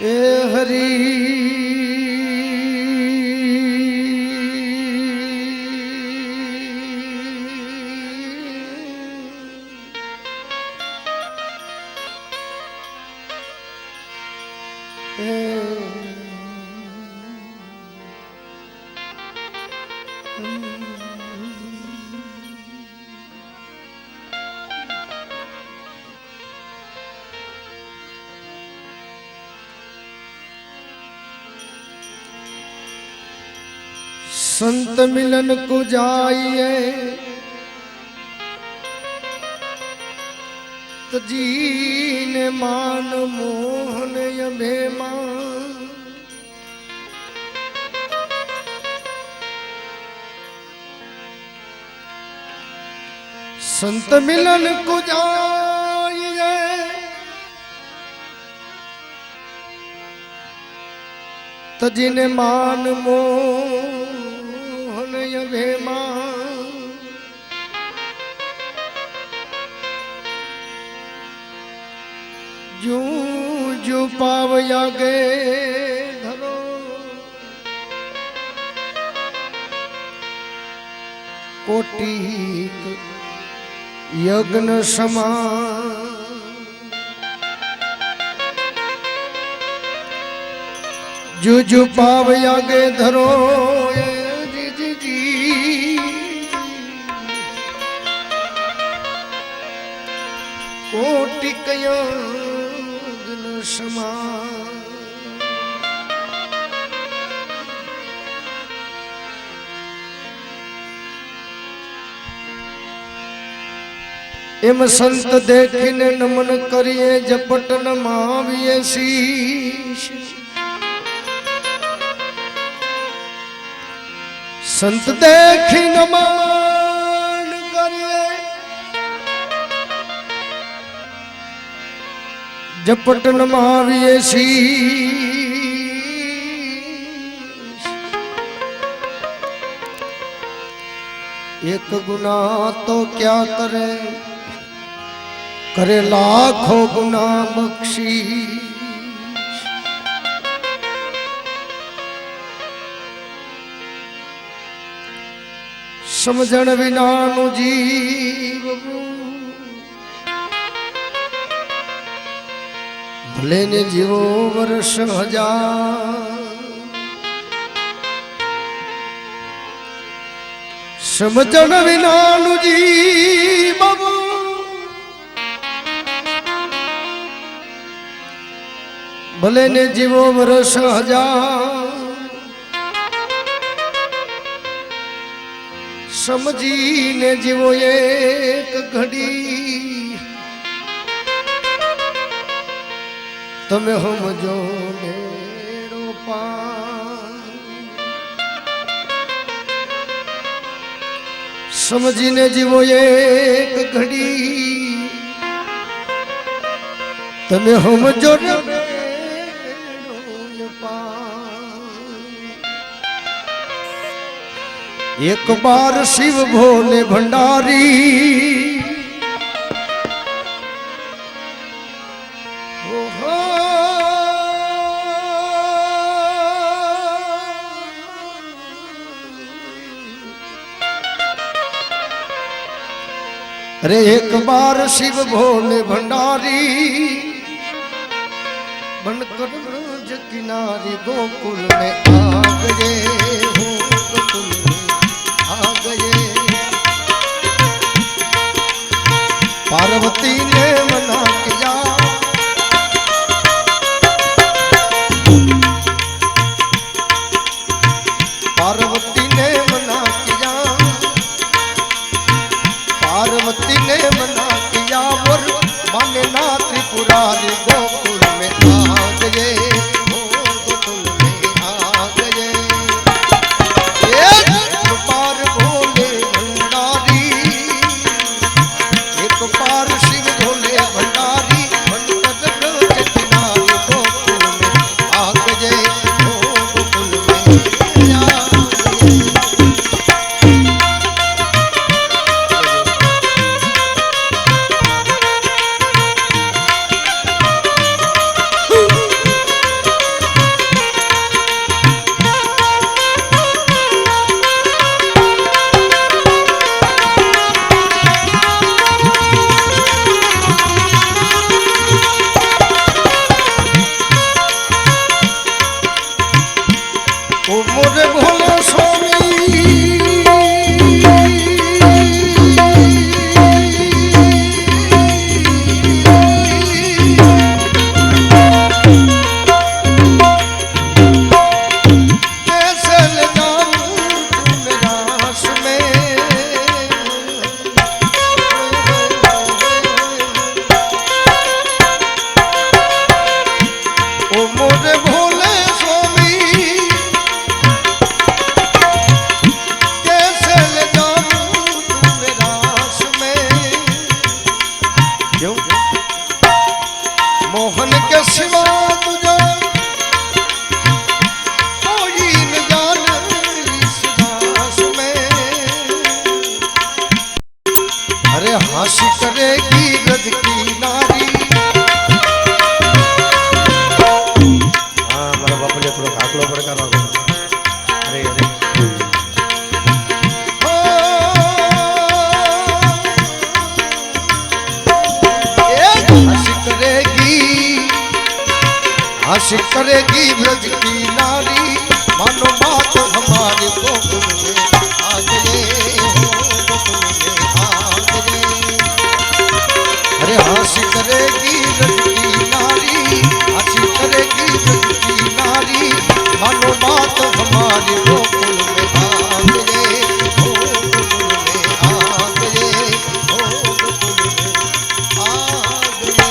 ए हरी संत मिलन को जाइए तो जीने मान मोहन अभिमान संत मिलन को जाइए तो जिने मान मोहन अभिमान जू जू पावया गे धरो कोटि यज्ञ समान जू पावया गे धरो कोटि यज्ञ समान एम संत देखिने नमन करिए जपट नमाविए शीश संत देखी नमन करिए जपट नमाविए शीश एक गुना तो क्या करे करे लाखों गुना बख्शी समझण विना नु जीव भले ने जीवो वर्ष हजार समझण विना नु जीव भले ने जीवो वर्ष हजार समझी ने जीवो एक घड़ी तमे हम जो मेरो पान समझी ने जीवो एक घड़ी तमे हम जो एक बार शिव भोले भंडारी अरे एक बार शिव भोले भंडारी बनकर ब्रज किनारी गोकुल में आ गए हो गोकुल में आ गए पार्वती ने मना किया पार्वती ने मना किया पार्वती ने मना किया और माने ना त्रिपुरारी गोकुल में आ गए गोकुल में आ गए ब्रज की नारी मानो बात हमारे गोकुल में आ गए हो, गोकुल में आ गए। अरे हंसी करेगी ब्रज की नारी, हंसी करेगी ब्रज की नारी मानो बात हमारे गोकुल में आ गए हो, गोकुल में आ गए हो, गोकुल में आ गए।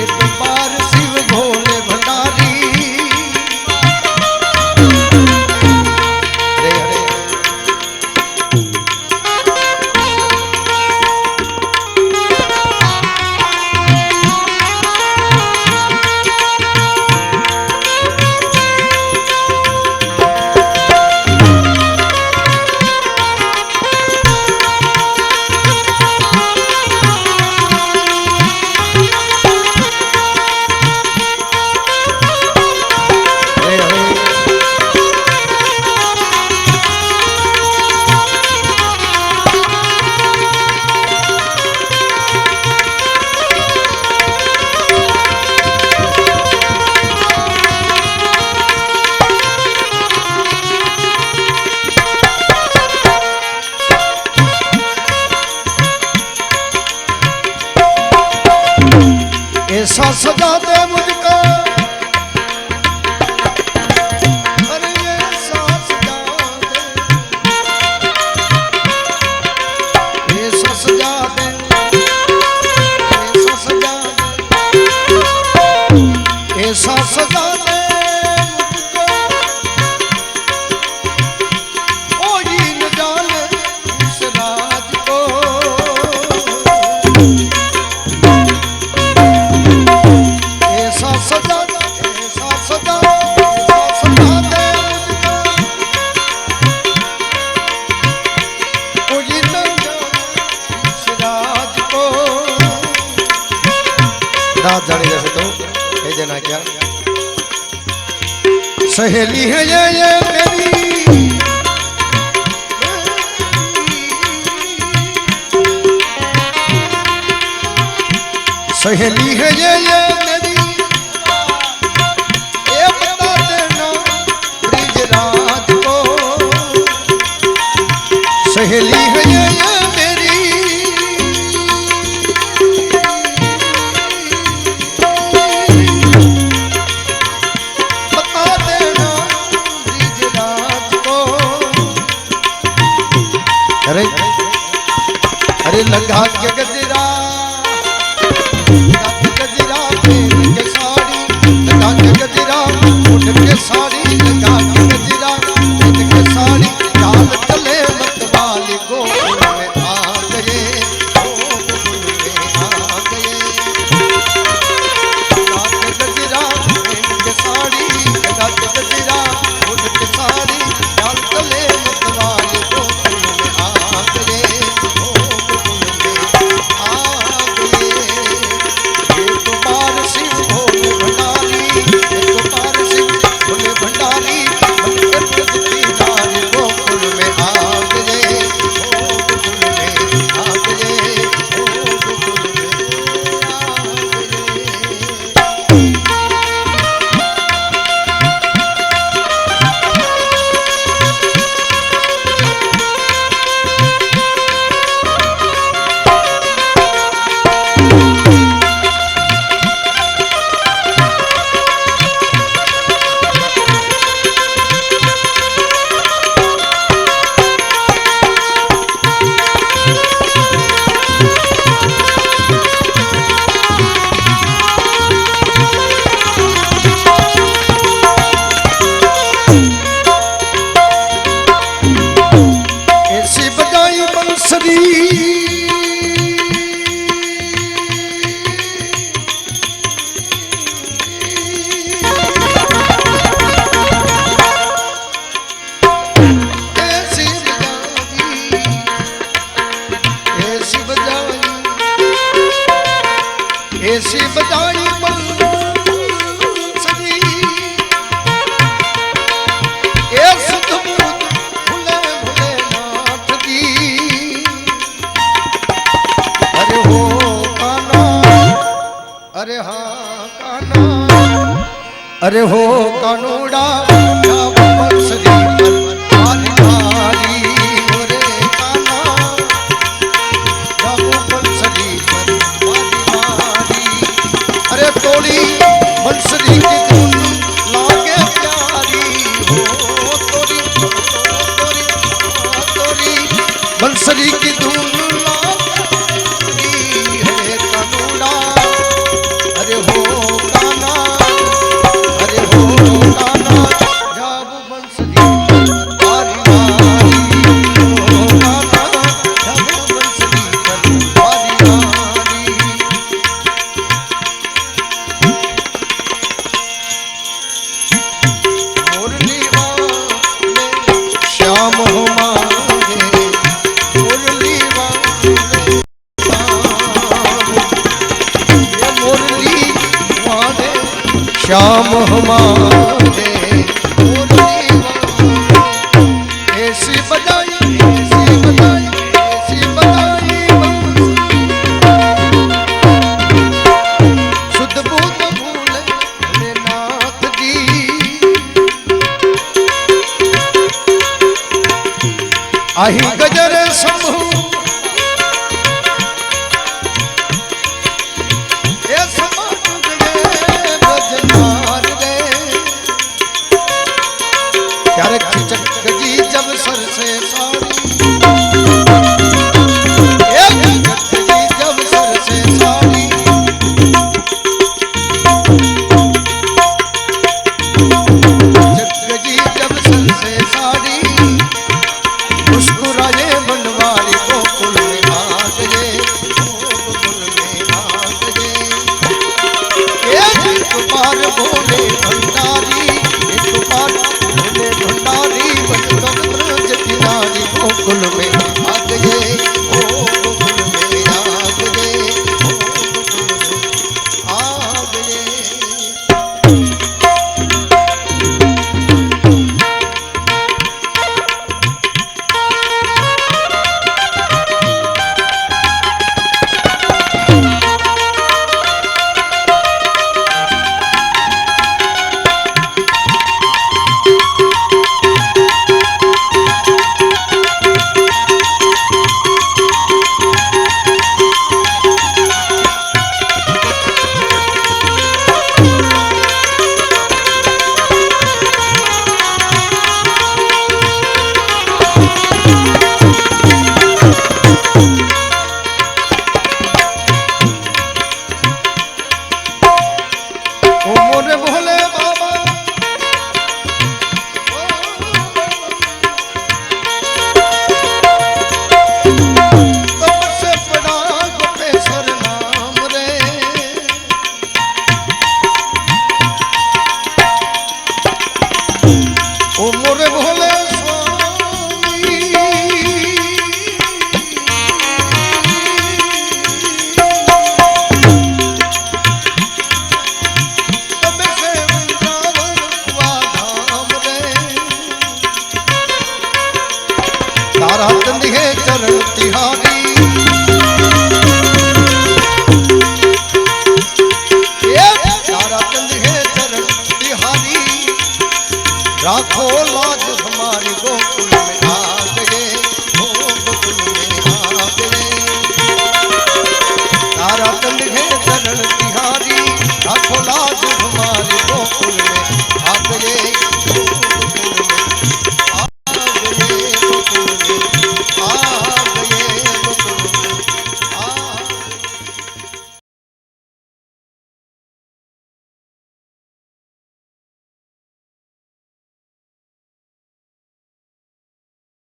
एक बार शिव भोले भंडारी हरे हरे ऐसा सजा दे मुझको, अरे ऐसा सजा दे, ऐसा सजा दे, ऐसा सजा दे, ऐसा सजा दे मुझको, कोई न जाने इस राज को। ऐसा सजा दे, ऐसा सजा दे, ऐसा सजा दे मुझको, कोई न जाने इस राज को। रात जाने जैसे तो कह देना क्या, सहेली है ये मेरी, सहेली है ये मेरी, ये बता देना ब्रिजराज को। सहेली है ये मेरी, बता देना ब्रिजराज को। अरे अरे लगा के गजरा, गजरा पहन के साड़ी, लगा के गजरा उठ के साड़ी, लगा के गजरा पहन के साड़ी, लाल तले मतवाली गोकुल में आ गए, गोकुल में आ गए। लगा के गजरा पहन के साड़ी, लगा के गजरा उठ के साड़ी, लाल तले मतवाली गोकुल में आ गए, गोकुल में आ अरे हो कानूड़ा बंसरी पर मारी मारी रे काना जागो बंसरी पर मारी मारी अरे तोड़ी बंसरी की धुन लागे प्यारी हो तोड़ी तोड़ी तोड़ी बंसरी की धुन लागे रे कानूड़ा अरे हो काना श्याम हमारे ऐसी बजाई ऐसी बजाई ऐसी बजाई शुद्ध बुद्ध भूले नाथ जी आही गजर समूह जी जब सर से साड़ी जी जब सर से साड़ी जी जब सर से साड़ी मुस्कुराए बनवारी गोकुल में आ गए गोकुल में आ गए एक बार बोले भंडारी एक बार बोले भंडारी गोकुल में आ गए ओ गोकुल में आ गए आ गए चरण तिहारी तारा चंद है चरण तिहारी राखो लाज